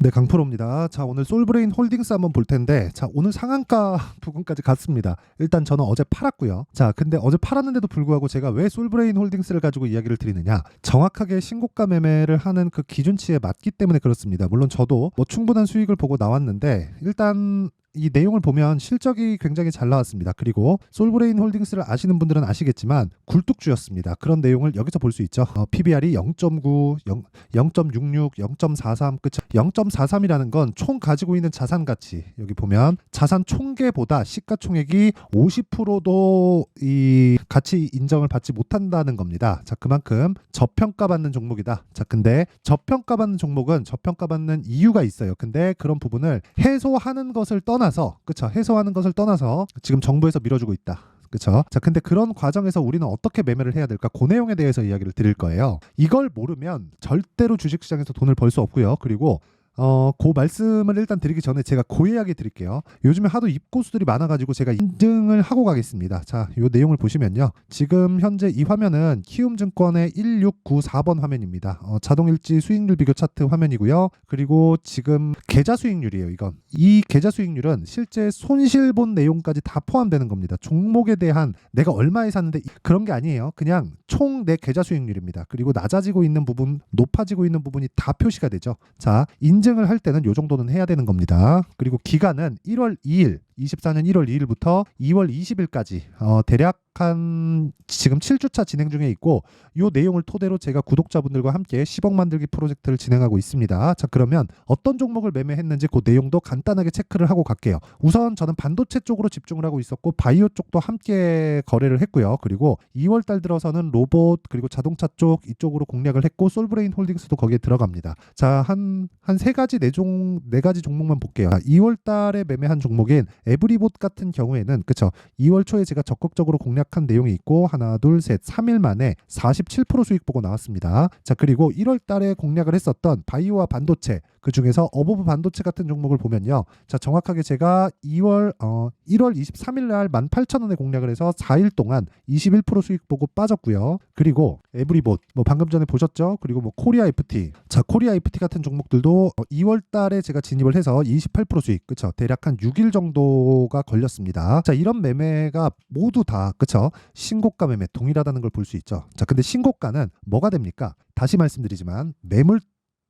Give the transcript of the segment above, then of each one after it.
네, 강프로입니다. 자, 오늘 솔브레인 홀딩스 한번 볼 텐데, 자, 오늘 상한가 부근까지 갔습니다. 일단 저는 어제 팔았고요. 자, 근데 어제 팔았는데도 불구하고 제가 왜 솔브레인 홀딩스를 가지고 이야기를 드리느냐? 정확하게 신고가 매매를 하는 그 기준치에 맞기 때문에 그렇습니다. 물론 저도 뭐 충분한 수익을 보고 나왔는데, 일단 이 내용을 보면 실적이 굉장히 잘 나왔습니다. 그리고 솔브레인 홀딩스를 아시는 분들은 아시겠지만 굴뚝주였습니다. 그런 내용을 여기서 볼 수 있죠. PBR이 0.9, 0.66, 0.43, 그쵸? 0.43이라는 건 총 가지고 있는 자산 가치. 여기 보면 자산 총계보다 시가총액이 50%도 이 가치 인정을 받지 못한다는 겁니다. 자, 그만큼 저평가받는 종목이다. 자, 근데 저평가받는 종목은 저평가받는 이유가 있어요. 근데 그런 부분을 해소하는 것을 떠나서, 그쵸? 해소하는 것을 떠나서 지금 정부에서 밀어주고 있다. 그쵸? 자, 근데 그런 과정에서 우리는 어떻게 매매를 해야 될까? 그 내용에 대해서 이야기를 드릴 거예요. 이걸 모르면 절대로 주식시장에서 돈을 벌 수 없고요. 그리고 그 말씀을 일단 드리기 전에 제가 그 이야기 드릴게요. 요즘에 하도 입고수들이 많아가지고 제가 인증을 하고 가겠습니다. 자, 이 내용을 보시면요. 지금 현재 이 화면은 키움증권의 1694번 화면입니다. 자동일지 수익률 비교 차트 화면이고요. 그리고 지금 계좌 수익률이에요. 이건. 이 계좌 수익률은 실제 손실 본 내용까지 다 포함되는 겁니다. 종목에 대한 내가 얼마에 샀는데 그런 게 아니에요. 그냥 총 내 계좌 수익률입니다. 그리고 낮아지고 있는 부분, 높아지고 있는 부분이 다 표시가 되죠. 자, 인증을 할 때는 요 정도는 해야 되는 겁니다. 그리고 기간은 1월 2일, 24년 1월 2일부터 2월 20일까지 대략 한 지금 7주차 진행 중에 있고, 요 내용을 토대로 제가 구독자분들과 함께 10억 만들기 프로젝트를 진행하고 있습니다. 자, 그러면 어떤 종목을 매매했는지 그 내용도 간단하게 체크를 하고 갈게요. 우선 저는 반도체 쪽으로 집중을 하고 있었고 바이오 쪽도 함께 거래를 했고요. 그리고 2월 달 들어서는 로봇 그리고 자동차 쪽 이쪽으로 공략을 했고, 솔브레인 홀딩스도 거기에 들어갑니다. 자, 한 세 가지 네 가지 종목만 볼게요. 2월 달에 매매한 종목인 에브리봇 같은 경우에는, 그쵸, 2월 초에 제가 적극적으로 공략한 내용이 있고, 하나 둘 셋 3일 만에 47% 수익 보고 나왔습니다. 자, 그리고 1월 달에 공략을 했었던 바이오와 반도체, 그 중에서 어버브 반도체 같은 종목을 보면요. 자, 정확하게 제가 1월 23일 날 18,000원에 공략을 해서 4일 동안 21% 수익 보고 빠졌고요. 그리고 에브리봇 뭐 방금 전에 보셨죠? 그리고 뭐 코리아 FT. 자, 코리아 FT 같은 종목들도 2월 달에 제가 진입을 해서 28% 수익. 그쵸? 대략 한 6일 정도가 걸렸습니다. 자, 이런 매매가 모두 다, 그쵸? 신고가 매매 동일하다는 걸 볼 수 있죠. 자, 근데 신고가는 뭐가 됩니까? 다시 말씀드리지만 매물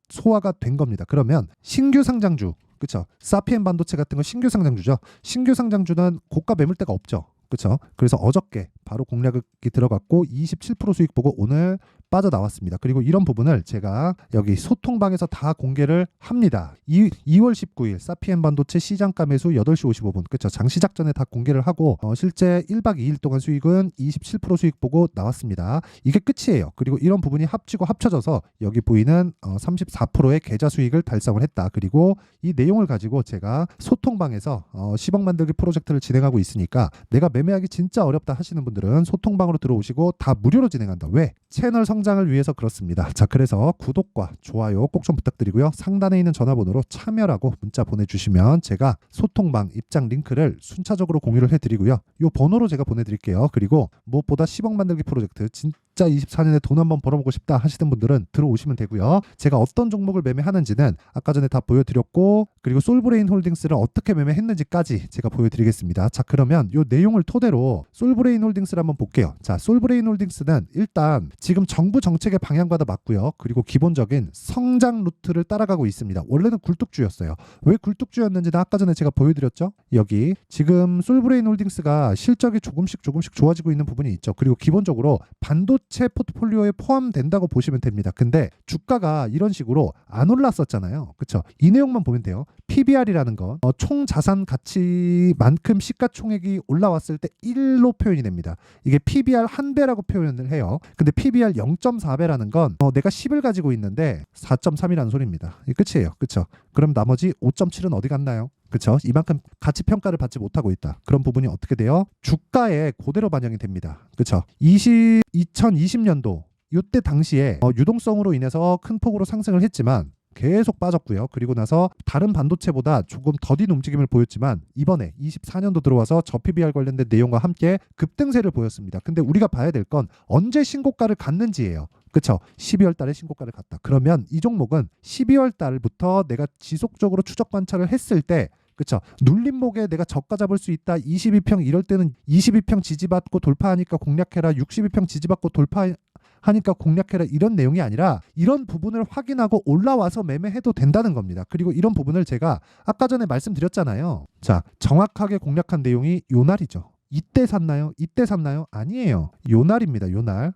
소화가 된 겁니다. 그러면 신규 상장주, 그쵸? 사피엔 반도체 같은 거 신규 상장주죠. 신규 상장주는 고가 매물대가 없죠. 그쵸? 그래서 어저께 바로 공략이 들어갔고 27% 수익 보고 오늘 빠져나왔습니다. 그리고 이런 부분을 제가 여기 소통방에서 다 공개를 합니다. 2월 19일 사피엔 반도체 시장가 매수 8시 55분. 그쵸? 장 시작 전에 다 공개를 하고 실제 1박 2일 동안 수익은 27% 수익 보고 나왔습니다. 이게 끝이에요. 그리고 이런 부분이 합쳐져서 여기 보이는 34%의 계좌 수익을 달성을 했다. 그리고 이 내용을 가지고 제가 소통방에서 10억 만들기 프로젝트를 진행하고 있으니까, 내가 매매하기 진짜 어렵다 하시는 분들은 소통방으로 들어오시고 다 무료로 진행한다. 왜? 채널 성장을 위해서 그렇습니다. 자, 그래서 구독과 좋아요 꼭 좀 부탁드리고요. 상단에 있는 전화번호로 참여라고 문자 보내주시면 제가 소통방 입장 링크를 순차적으로 공유를 해드리고요. 이 번호로 제가 보내드릴게요. 그리고 무엇보다 10억 만들기 프로젝트 진짜 24년에 돈 한번 벌어보고 싶다 하시는 분들은 들어오시면 되고요. 제가 어떤 종목을 매매하는지는 아까 전에 다 보여드렸고, 그리고 솔브레인 홀딩스를 어떻게 매매했는지까지 제가 보여드리겠습니다. 자, 그러면 이 내용을 토대로 솔브레인 홀딩스를 한번 볼게요. 자, 솔브레인 홀딩스는 일단 지금 정부 정책의 방향과도 맞고요. 그리고 기본적인 성장 루트를 따라가고 있습니다. 원래는 굴뚝주였어요. 왜 굴뚝주였는지는 아까 전에 제가 보여드렸죠. 여기 지금 솔브레인 홀딩스가 실적이 조금씩 좋아지고 있는 부분이 있죠. 그리고 기본적으로 반도체 포트폴리오에 포함된다고 보시면 됩니다. 근데 주가가 이런 식으로 안 올랐었잖아요. 그렇죠? 이 내용만 보면 돼요. PBR이라는 건 총 자산 가치만큼 시가총액이 올라왔을 때 1로 표현이 됩니다. 이게 PBR 한 배라고 표현을 해요. 근데 PBR 0.4배라는 건 내가 10을 가지고 있는데 4.3이라는 소리입니다. 이게 끝이에요. 그렇죠? 그럼 나머지 5.7은 어디 갔나요? 그렇죠? 이만큼 가치 평가를 받지 못하고 있다. 그런 부분이 어떻게 돼요? 주가에 그대로 반영이 됩니다. 그렇죠? 2020년도 이때 당시에 유동성으로 인해서 큰 폭으로 상승을 했지만 계속 빠졌고요. 그리고 나서 다른 반도체보다 조금 더딘 움직임을 보였지만 이번에 24년도 들어와서 저 PBR 관련된 내용과 함께 급등세를 보였습니다. 근데 우리가 봐야 될 건 언제 신고가를 갔는지예요. 그쵸? 12월 달에 신고가를 갔다. 그러면 이 종목은 12월 달부터 내가 지속적으로 추적 관찰을 했을 때 그쵸? 눌림목에 내가 저가 잡을 수 있다. 22평 이럴 때는 22평 지지받고 돌파하니까 공략해라. 62평 지지받고 돌파하니까 공략해라. 이런 내용이 아니라 이런 부분을 확인하고 올라와서 매매해도 된다는 겁니다. 그리고 이런 부분을 제가 아까 전에 말씀드렸잖아요. 자, 정확하게 공략한 내용이 요 날이죠. 이때 샀나요? 이때 샀나요? 아니에요. 요 날입니다. 요 날.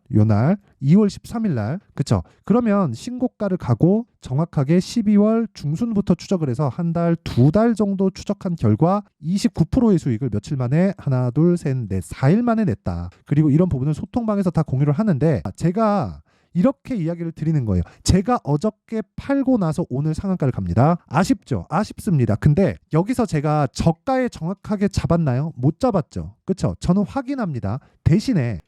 2월 13일 날. 그쵸? 그러면 신고가를 가고 정확하게 12월 중순부터 추적을 해서 한 달, 두 달 정도 추적한 결과 29%의 수익을 며칠 만에 하나, 둘, 셋, 넷, 4일 만에 냈다. 그리고 이런 부분을 소통방에서 다 공유를 하는데 제가 이렇게 이야기를 드리는 거예요. 제가 어저께 팔고 나서 오늘 상한가를 갑니다. 아쉽죠? 아쉽습니다. 근데 여기서 제가 저가에 정확하게 잡았나요? 못 잡았죠. 그렇죠? 저는 확인합니다. 대신에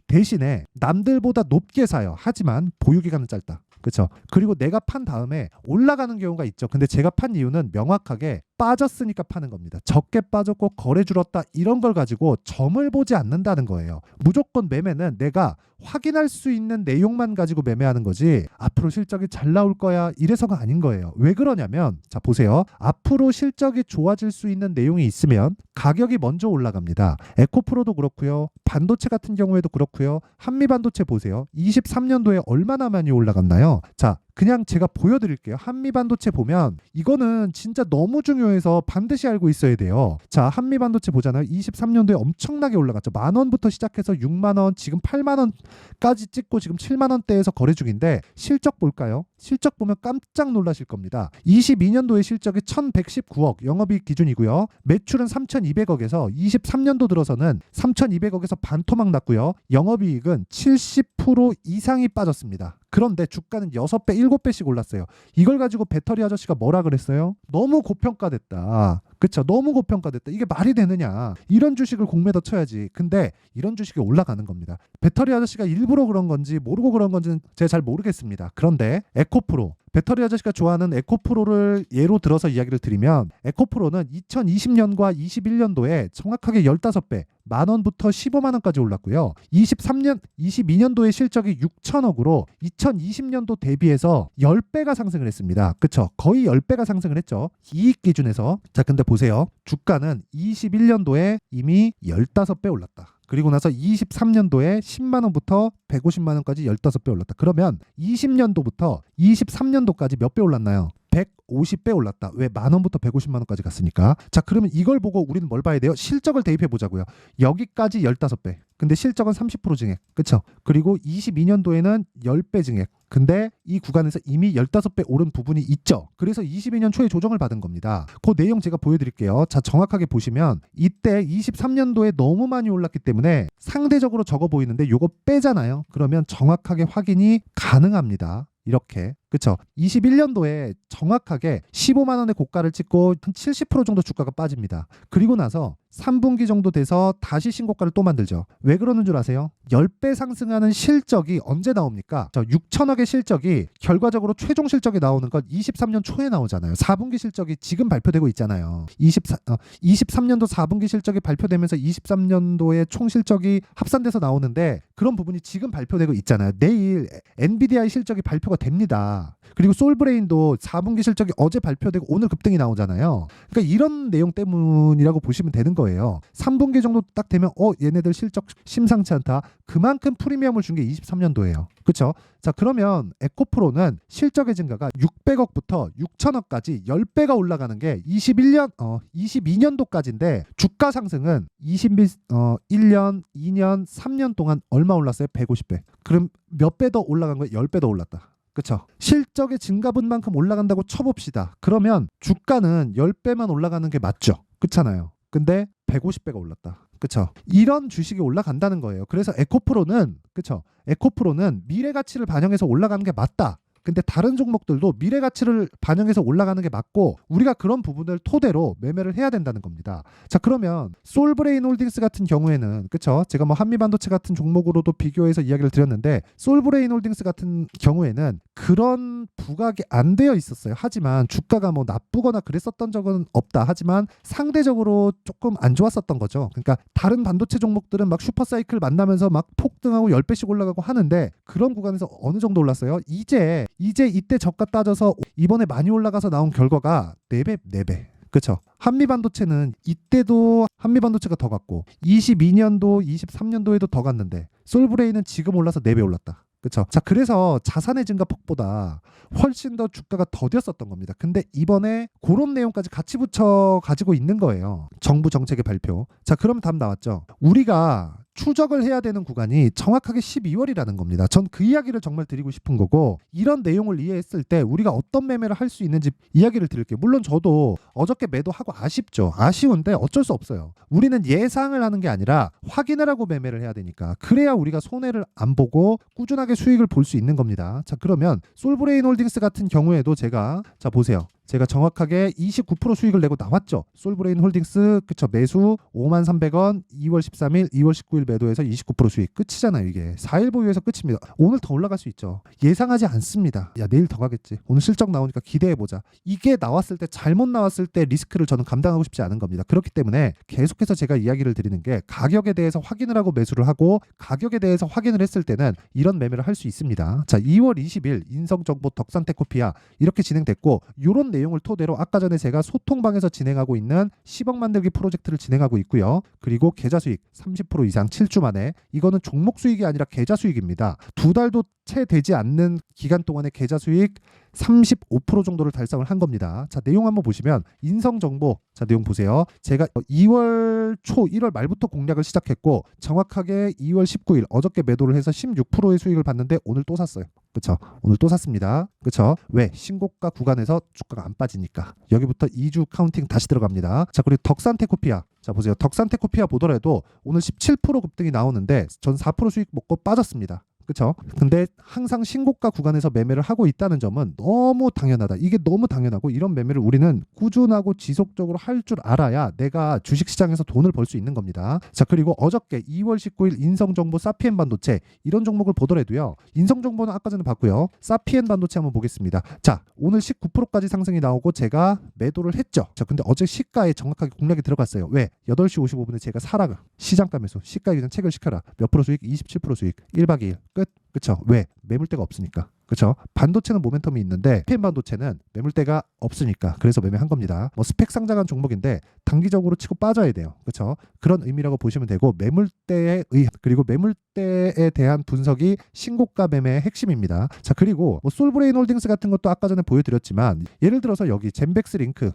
남들보다 높게 사요. 하지만 보유기간은 짧다. 그렇죠? 그리고 내가 판 다음에 올라가는 경우가 있죠. 근데 제가 판 이유는 명확하게 빠졌으니까 파는 겁니다. 적게 빠졌고 거래 줄었다 이런 걸 가지고 점을 보지 않는다는 거예요. 무조건 매매는 내가 확인할 수 있는 내용만 가지고 매매하는 거지 앞으로 실적이 잘 나올 거야 이래서가 아닌 거예요. 왜 그러냐면 자 보세요. 앞으로 실적이 좋아질 수 있는 내용이 있으면 가격이 먼저 올라갑니다. 에코프로도 그렇고요. 반도체 같은 경우에도 그렇고요. 한미반도체 보세요. 23년도에 얼마나 많이 올라갔나요? 자 그냥 제가 보여드릴게요. 한미반도체 보면 이거는 진짜 너무 중요해서 반드시 알고 있어야 돼요. 자 한미반도체 보잖아요. 23년도에 엄청나게 올라갔죠. 10,000원부터 시작해서 60,000원 지금 80,000원까지 찍고 지금 70,000원대에서 거래 중인데 실적 볼까요? 실적 보면 깜짝 놀라실 겁니다. 22년도의 실적이 1,119억 영업이익 기준이고요. 매출은 3,200억에서 23년도 들어서는 3,200억에서 반토막 났고요. 영업이익은 70% 이상이 빠졌습니다. 그런데 주가는 6배, 7배씩 올랐어요. 이걸 가지고 배터리 아저씨가 뭐라 그랬어요? 너무 고평가됐다. 그쵸? 너무 고평가됐다. 이게 말이 되느냐. 이런 주식을 공매도 쳐야지. 근데 이런 주식이 올라가는 겁니다. 배터리 아저씨가 일부러 그런 건지 모르고 그런 건지는 제가 잘 모르겠습니다. 그런데 에코프로. 배터리 아저씨가 좋아하는 에코프로를 예로 들어서 이야기를 드리면 에코프로는 2020년과 21년도에 정확하게 15배, 10,000원부터 150,000원까지 올랐고요. 22년도의 실적이 6,000억으로 2020년도 대비해서 10배가 상승을 했습니다. 그쵸? 거의 10배가 상승을 했죠. 이익 기준에서. 자, 근데 보세요. 주가는 21년도에 이미 15배 올랐다. 그리고 나서 23년도에 10만원부터 150만원까지 15배 올랐다. 그러면 20년도부터 23년도까지 몇 배 올랐나요? 150배 올랐다. 왜? 10,000원부터 150만원까지 갔으니까. 자 그러면 이걸 보고 우리는 뭘 봐야 돼요? 실적을 대입해 보자고요. 여기까지 15배. 근데 실적은 30% 증액. 그쵸? 그리고 22년도에는 10배 증액. 근데 이 구간에서 이미 15배 오른 부분이 있죠. 그래서 22년 초에 조정을 받은 겁니다. 그 내용 제가 보여드릴게요. 자 정확하게 보시면 이때 23년도에 너무 많이 올랐기 때문에 상대적으로 적어 보이는데 요거 빼잖아요. 그러면 정확하게 확인이 가능합니다. 이렇게. 그쵸? 21년도에 정확하게 15만원의 고가를 찍고 한 70% 정도 주가가 빠집니다. 그리고 나서 3분기 정도 돼서 다시 신고가를 또 만들죠. 왜 그러는 줄 아세요? 10배 상승하는 실적이 언제 나옵니까? 6천억의 실적이 결과적으로 최종 실적이 나오는 건 23년 초에 나오잖아요. 4분기 실적이 지금 발표되고 있잖아요. 23년도 4분기 실적이 발표되면서 23년도의 총 실적이 합산돼서 나오는데 그런 부분이 지금 발표되고 있잖아요. 내일 엔비디아의 실적이 발표가 됩니다. 그리고 솔브레인도 4분기 실적이 어제 발표되고 오늘 급등이 나오잖아요. 그러니까 이런 내용 때문이라고 보시면 되는 거예요. 3분기 정도 딱 되면 얘네들 실적 심상치 않다. 그만큼 프리미엄을 준 게 23년도예요. 그렇죠? 자 그러면 에코프로는 실적의 증가가 600억부터 6천억까지 10배가 올라가는 게 22년도까지인데 주가 상승은 1년, 2년, 3년 동안 얼마 올랐어요? 150배. 그럼 몇 배 더 올라간 거예요? 10배 더 올랐다. 그쵸? 실적의 증가분만큼 올라간다고 쳐봅시다. 그러면 주가는 10배만 올라가는 게 맞죠? 그렇잖아요. 근데 150배가 올랐다. 그쵸? 이런 주식이 올라간다는 거예요. 그래서 에코프로는 그쵸? 에코프로는 미래 가치를 반영해서 올라가는 게 맞다. 근데 다른 종목들도 미래 가치를 반영해서 올라가는 게 맞고 우리가 그런 부분을 토대로 매매를 해야 된다는 겁니다. 자, 그러면 솔브레인 홀딩스 같은 경우에는 그쵸? 제가 뭐 한미반도체 같은 종목으로도 비교해서 이야기를 드렸는데 솔브레인 홀딩스 같은 경우에는 그런 부각이 안 되어 있었어요. 하지만 주가가 뭐 나쁘거나 그랬었던 적은 없다. 하지만 상대적으로 조금 안 좋았었던 거죠. 그러니까 다른 반도체 종목들은 막 슈퍼사이클 만나면서 막 폭등하고 10배씩 올라가고 하는데 그런 구간에서 어느 정도 올랐어요? 이제 이때 저가 따져서 이번에 많이 올라가서 나온 결과가 4배. 그렇죠. 한미반도체는 이때도 한미반도체가 더 갔고 22년도, 23년도에도 더 갔는데 솔브레인은 지금 올라서 4배 올랐다. 그렇죠. 자, 그래서 자산의 증가폭보다 훨씬 더 주가가 더뎠었던 겁니다. 근데 이번에 그런 내용까지 같이 붙여 가지고 있는 거예요. 정부 정책의 발표. 자, 그럼 답 나왔죠. 우리가 추적을 해야 되는 구간이 정확하게 12월이라는 겁니다. 전 그 이야기를 정말 드리고 싶은 거고 이런 내용을 이해했을 때 우리가 어떤 매매를 할 수 있는지 이야기를 드릴게요. 물론 저도 어저께 매도하고 아쉽죠. 아쉬운데 어쩔 수 없어요. 우리는 예상을 하는 게 아니라 확인을 하고 매매를 해야 되니까 그래야 우리가 손해를 안 보고 꾸준하게 수익을 볼 수 있는 겁니다. 자, 그러면 솔브레인 홀딩스 같은 경우에도 제가 자 보세요. 제가 정확하게 29% 수익을 내고 나왔죠. 솔브레인 홀딩스 그쵸 매수 53,300원 2월 13일 2월 19일 매도해서 29% 수익 끝이잖아요. 이게 4일 보유해서 끝입니다. 오늘 더 올라갈 수 있죠. 예상하지 않습니다. 야 내일 더 가겠지. 오늘 실적 나오니까 기대해보자. 이게 나왔을 때 잘못 나왔을 때 리스크를 저는 감당하고 싶지 않은 겁니다. 그렇기 때문에 계속해서 제가 이야기를 드리는 게 가격에 대해서 확인을 하고 매수를 하고 가격에 대해서 확인을 했을 때는 이런 매매를 할 수 있습니다. 자 2월 20일 인성정보 덕산테코피아 이렇게 진행됐고 이런 내용을 토대로 아까 전에 제가 소통방에서 진행하고 있는 10억 만들기 프로젝트를 진행하고 있고요. 그리고 계좌 수익 30% 이상 7주 만에 이거는 종목 수익이 아니라 계좌 수익입니다. 2달도 채 되지 않는 기간 동안의 계좌 수익 35% 정도를 달성을 한 겁니다. 자, 내용 한번 보시면 인성정보 자, 내용 보세요. 제가 2월 초 1월 말부터 공략을 시작했고 정확하게 2월 19일 어저께 매도를 해서 16%의 수익을 봤는데 오늘 또 샀어요. 그쵸? 오늘 또 샀습니다. 그쵸? 왜? 신고가 구간에서 주가가 안 빠지니까. 여기부터 2주 카운팅 다시 들어갑니다. 자, 그리고 덕산테코피아. 자, 보세요. 덕산테코피아 보더라도 오늘 17% 급등이 나오는데 전 4% 수익 먹고 빠졌습니다. 그렇죠? 근데 항상 신고가 구간에서 매매를 하고 있다는 점은 너무 당연하다. 이게 너무 당연하고 이런 매매를 우리는 꾸준하고 지속적으로 할 줄 알아야 내가 주식시장에서 돈을 벌 수 있는 겁니다. 자, 그리고 어저께 2월 19일 인성정보 사피엔 반도체 이런 종목을 보더라도요. 인성정보는 아까 전에 봤고요. 사피엔 반도체 한번 보겠습니다. 자, 오늘 19%까지 상승이 나오고 제가 매도를 했죠. 자, 근데 어제 시가에 정확하게 공략이 들어갔어요. 왜? 8시 55분에 제가 사라가 시장가 매수 시가에 그냥 체결 시켜라. 몇 프로 수익? 27% 수익. 1박 2일. 끝. 그쵸? 왜? 매물대가 없으니까. 그쵸? 반도체는 모멘텀이 있는데 스펙 반도체는 매물대가 없으니까 그래서 매매한 겁니다. 뭐 스펙 상장한 종목인데 단기적으로 치고 빠져야 돼요. 그쵸? 그런 의미라고 보시면 되고 매물대에 그리고 매물대에 대한 분석이 신고가 매매의 핵심입니다. 자, 그리고 뭐 솔브레인 홀딩스 같은 것도 아까 전에 보여드렸지만 예를 들어서 여기 젠백스 링크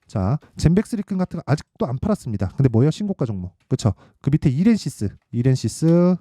자, 젠백스 링크 같은 거 아직도 안 팔았습니다. 근데 뭐예요? 신고가 종목. 그쵸? 그 밑에 이렌시스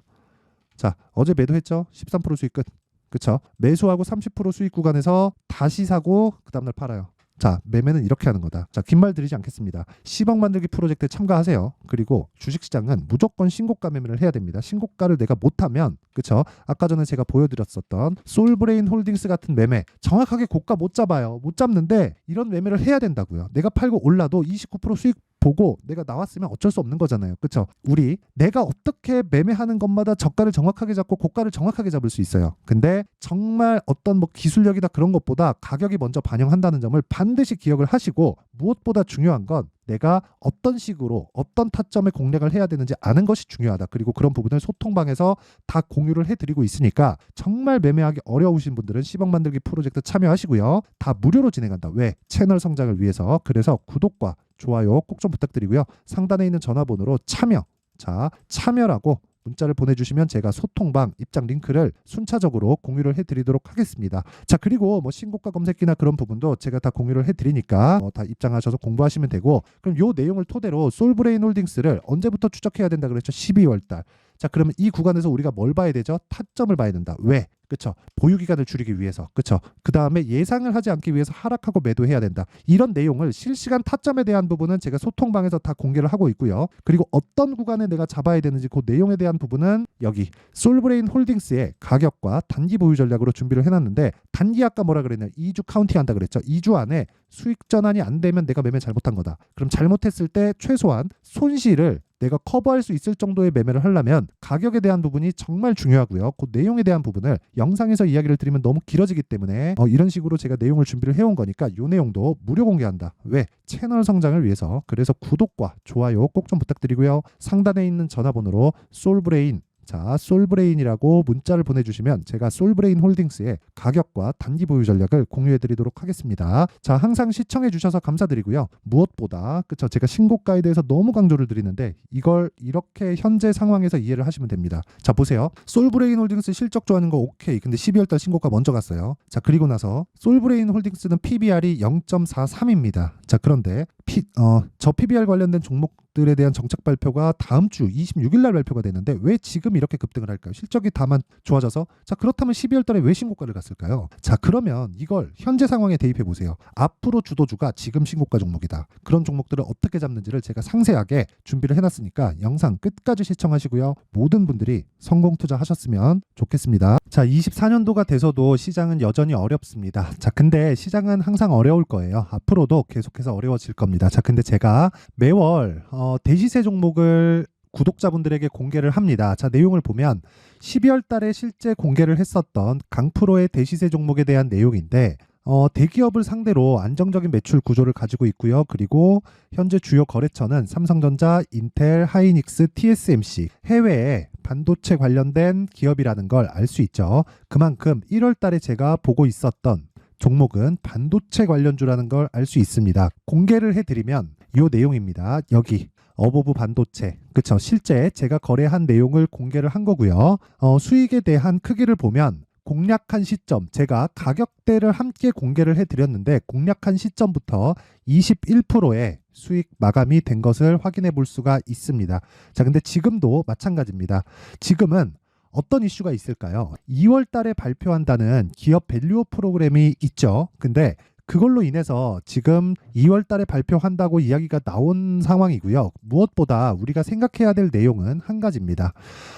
자, 어제 매도했죠? 13% 수익 끝. 그쵸? 매수하고 30% 수익 구간에서 다시 사고 그 다음날 팔아요. 자, 매매는 이렇게 하는 거다. 자, 긴 말 드리지 않겠습니다. 10억 만들기 프로젝트에 참가하세요. 그리고 주식시장은 무조건 신고가 매매를 해야 됩니다. 신고가를 내가 못하면 그쵸? 아까 전에 제가 보여드렸었던 솔브레인 홀딩스 같은 매매 정확하게 고가 못 잡아요. 못 잡는데 이런 매매를 해야 된다고요. 내가 팔고 올라도 29% 수익 보고 내가 나왔으면 어쩔 수 없는 거잖아요. 그렇죠? 우리 내가 어떻게 매매하는 것마다 저가를 정확하게 잡고 고가를 정확하게 잡을 수 있어요. 근데 정말 어떤 뭐 기술력이다 그런 것보다 가격이 먼저 반영한다는 점을 반드시 기억을 하시고 무엇보다 중요한 건 내가 어떤 식으로 어떤 타점에 공략을 해야 되는지 아는 것이 중요하다. 그리고 그런 부분을 소통방에서 다 공유를 해드리고 있으니까 정말 매매하기 어려우신 분들은 10억 만들기 프로젝트 참여하시고요. 다 무료로 진행한다. 왜? 채널 성장을 위해서. 그래서 구독과 좋아요 꼭 좀 부탁드리고요. 상단에 있는 전화번호로 참여라고 문자를 보내주시면 제가 소통방 입장 링크를 순차적으로 공유를 해드리도록 하겠습니다. 자, 그리고 뭐 신고가 검색기나 그런 부분도 제가 다 공유를 해드리니까 다 입장하셔서 공부하시면 되고 그럼 요 내용을 토대로 솔브레인 홀딩스를 언제부터 추적해야 된다 그랬죠? 12월 달. 자, 그러면 이 구간에서 우리가 뭘 봐야 되죠? 타점을 봐야 된다. 왜? 그쵸? 보유 기간을 줄이기 위해서. 그쵸? 그 다음에 예상을 하지 않기 위해서 하락하고 매도해야 된다. 이런 내용을 실시간 타점에 대한 부분은 제가 소통방에서 다 공개를 하고 있고요. 그리고 어떤 구간에 내가 잡아야 되는지 그 내용에 대한 부분은 여기 솔브레인 홀딩스의 가격과 단기 보유 전략으로 준비를 해놨는데, 단기 아까 뭐라 그랬냐? 2주 카운팅한다 그랬죠. 2주 안에 수익 전환이 안 되면 내가 매매 잘못한 거다. 그럼 잘못했을 때 최소한 손실을 내가 커버할 수 있을 정도의 매매를 하려면 가격에 대한 부분이 정말 중요하고요. 그 내용에 대한 부분을 영상에서 이야기를 드리면 너무 길어지기 때문에 이런 식으로 제가 내용을 준비를 해온 거니까 이 내용도 무료 공개한다. 왜? 채널 성장을 위해서. 그래서 구독과 좋아요 꼭 좀 부탁드리고요. 상단에 있는 전화번호로 솔브레인, 자, 솔브레인이라고 문자를 보내주시면 제가 솔브레인 홀딩스의 가격과 단기 보유 전략을 공유해드리도록 하겠습니다. 자, 항상 시청해주셔서 감사드리고요. 무엇보다 그쵸, 제가 신고가에 대해서 너무 강조를 드리는데 이걸 이렇게 현재 상황에서 이해를 하시면 됩니다. 자, 보세요. 솔브레인 홀딩스 실적 좋아하는 거 오케이. 근데 12월달 신고가 먼저 갔어요. 자, 그리고 나서 솔브레인 홀딩스는 PBR이 0.43입니다. 자, 그런데 저 PBR 관련된 종목들에 대한 정책 발표가 다음 주 26일 날 발표가 되는데 왜 지금 이렇게 급등을 할까요? 실적이 다만 좋아져서. 자, 그렇다면 12월 달에 왜 신고가를 갔을까요? 자, 그러면 이걸 현재 상황에 대입해 보세요. 앞으로 주도주가 지금 신고가 종목이다. 그런 종목들을 어떻게 잡는지를 제가 상세하게 준비를 해놨으니까 영상 끝까지 시청하시고요. 모든 분들이 성공 투자하셨으면 좋겠습니다. 자, 24년도가 돼서도 시장은 여전히 어렵습니다. 자, 근데 시장은 항상 어려울 거예요. 앞으로도 계속해서 어려워질 겁니다. 자, 근데 제가 매월 대시세 종목을 구독자분들에게 공개를 합니다. 자, 내용을 보면 12월 달에 실제 공개를 했었던 강프로의 대시세 종목에 대한 내용인데 대기업을 상대로 안정적인 매출 구조를 가지고 있고요. 그리고 현재 주요 거래처는 삼성전자, 인텔, 하이닉스, TSMC, 해외에 반도체 관련된 기업이라는 걸 알 수 있죠. 그만큼 1월 달에 제가 보고 있었던 종목은 반도체 관련주라는 걸 알 수 있습니다. 공개를 해드리면 이 내용입니다. 여기 어보브 반도체, 그쵸? 실제 제가 거래한 내용을 공개를 한 거고요. 수익에 대한 크기를 보면 공략한 시점, 제가 가격대를 함께 공개를 해드렸는데 공략한 시점부터 21%의 수익 마감이 된 것을 확인해 볼 수가 있습니다. 자, 근데 지금도 마찬가지입니다. 지금은 어떤 이슈가 있을까요? 2월 달에 발표한다는 기업 밸류업 프로그램이 있죠. 근데 그걸로 인해서 지금 2월 달에 발표한다고 이야기가 나온 상황이고요. 무엇보다 우리가 생각해야 될 내용은 한 가지입니다.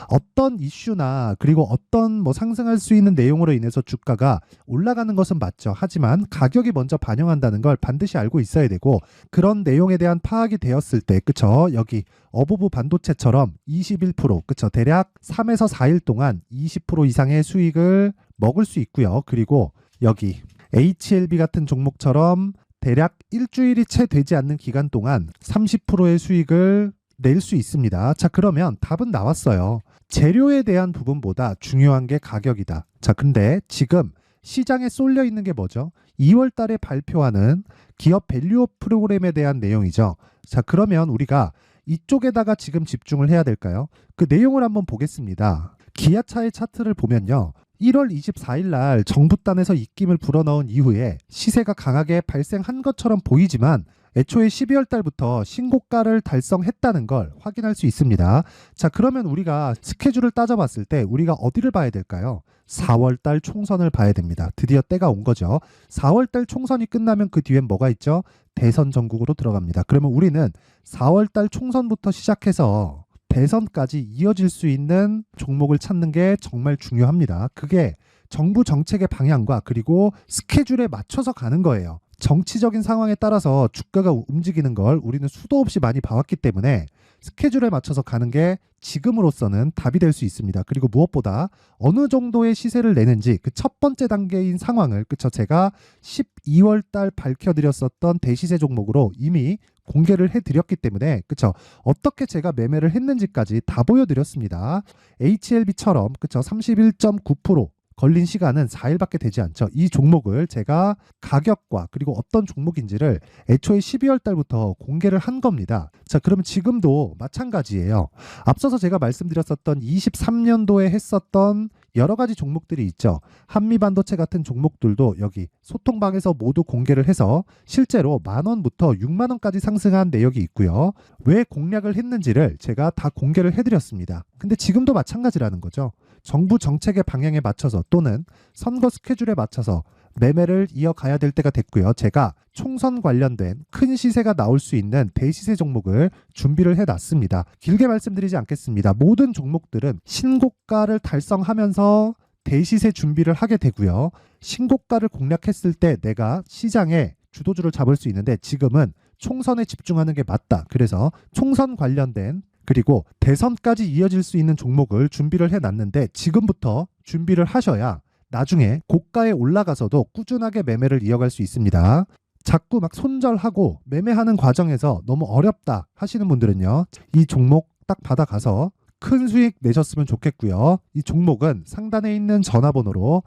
어떤 이슈나 그리고 어떤 상승할 수 있는 내용으로 인해서 주가가 올라가는 것은 맞죠. 하지만 가격이 먼저 반영한다는 걸 반드시 알고 있어야 되고, 그런 내용에 대한 파악이 되었을 때, 그쵸? 여기 어보브 반도체처럼 21%, 그쵸? 대략 3에서 4일 동안 20% 이상의 수익을 먹을 수 있고요. 그리고 여기 HLB 같은 종목처럼 대략 일주일이 채 되지 않는 기간 동안 30%의 수익을 낼 수 있습니다. 자, 그러면 답은 나왔어요. 재료에 대한 부분보다 중요한 게 가격이다. 자, 근데 지금 시장에 쏠려 있는 게 뭐죠? 2월 달에 발표하는 기업 밸류업 프로그램에 대한 내용이죠. 자, 그러면 우리가 이쪽에다가 지금 집중을 해야 될까요? 그 내용을 한번 보겠습니다. 기아차의 차트를 보면요. 1월 24일 날 정부단에서 입김을 불어넣은 이후에 시세가 강하게 발생한 것처럼 보이지만 애초에 12월 달부터 신고가를 달성했다는 걸 확인할 수 있습니다. 자, 그러면 우리가 스케줄을 따져봤을 때 우리가 어디를 봐야 될까요? 4월 달 총선을 봐야 됩니다. 드디어 때가 온 거죠. 4월 달 총선이 끝나면 그 뒤엔 뭐가 있죠? 대선 전국으로 들어갑니다. 그러면 우리는 4월 달 총선부터 시작해서 대선까지 이어질 수 있는 종목을 찾는 게 정말 중요합니다. 그게 정부 정책의 방향과 그리고 스케줄에 맞춰서 가는 거예요. 정치적인 상황에 따라서 주가가 움직이는 걸 우리는 수도 없이 많이 봐왔기 때문에 스케줄에 맞춰서 가는 게 지금으로서는 답이 될 수 있습니다. 그리고 무엇보다 어느 정도의 시세를 내는지 그 첫 번째 단계인 상황을, 그쵸, 제가 12월 달 밝혀드렸었던 대시세 종목으로 이미 공개를 해드렸기 때문에, 그쵸, 어떻게 제가 매매를 했는지까지 다 보여드렸습니다. HLB처럼, 그쵸, 31.9% 걸린 시간은 4일밖에 되지 않죠. 이 종목을 제가 가격과 그리고 어떤 종목인지를 애초에 12월 달부터 공개를 한 겁니다. 자, 그러면 지금도 마찬가지예요. 앞서서 제가 말씀드렸었던 23년도에 했었던 여러 가지 종목들이 있죠. 한미반도체 같은 종목들도 여기 소통방에서 모두 공개를 해서 실제로 10,000원부터 60,000원까지 상승한 내역이 있고요. 왜 공략을 했는지를 제가 다 공개를 해드렸습니다. 근데 지금도 마찬가지라는 거죠. 정부 정책의 방향에 맞춰서 또는 선거 스케줄에 맞춰서 매매를 이어가야 될 때가 됐고요. 제가 총선 관련된 큰 시세가 나올 수 있는 대시세 종목을 준비를 해놨습니다. 길게 말씀드리지 않겠습니다. 모든 종목들은 신고가를 달성하면서 대시세 준비를 하게 되고요. 신고가를 공략했을 때 내가 시장에 주도주를 잡을 수 있는데 지금은 총선에 집중하는 게 맞다. 그래서 총선 관련된 그리고 대선까지 이어질 수 있는 종목을 준비를 해놨는데 지금부터 준비를 하셔야 나중에 고가에 올라가서도 꾸준하게 매매를 이어갈 수 있습니다. 자꾸 막 손절하고 매매하는 과정에서 너무 어렵다 하시는 분들은요. 이 종목 딱 받아가서 큰 수익 내셨으면 좋겠고요. 이 종목은 상단에 있는 전화번호로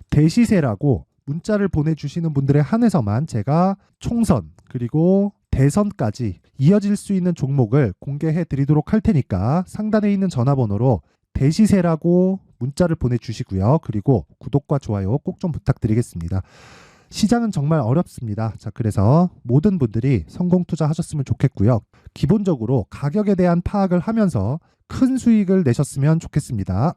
대시세라고 문자를 보내주시는 분들에 한해서만 제가 총선 그리고 대선까지 이어질 수 있는 종목을 공개해 드리도록 할 테니까 상단에 있는 전화번호로 대시세라고 문자를 보내주시고요. 그리고 구독과 좋아요 꼭 좀 부탁드리겠습니다. 시장은 정말 어렵습니다. 자, 그래서 모든 분들이 성공 투자하셨으면 좋겠고요. 기본적으로 가격에 대한 파악을 하면서 큰 수익을 내셨으면 좋겠습니다.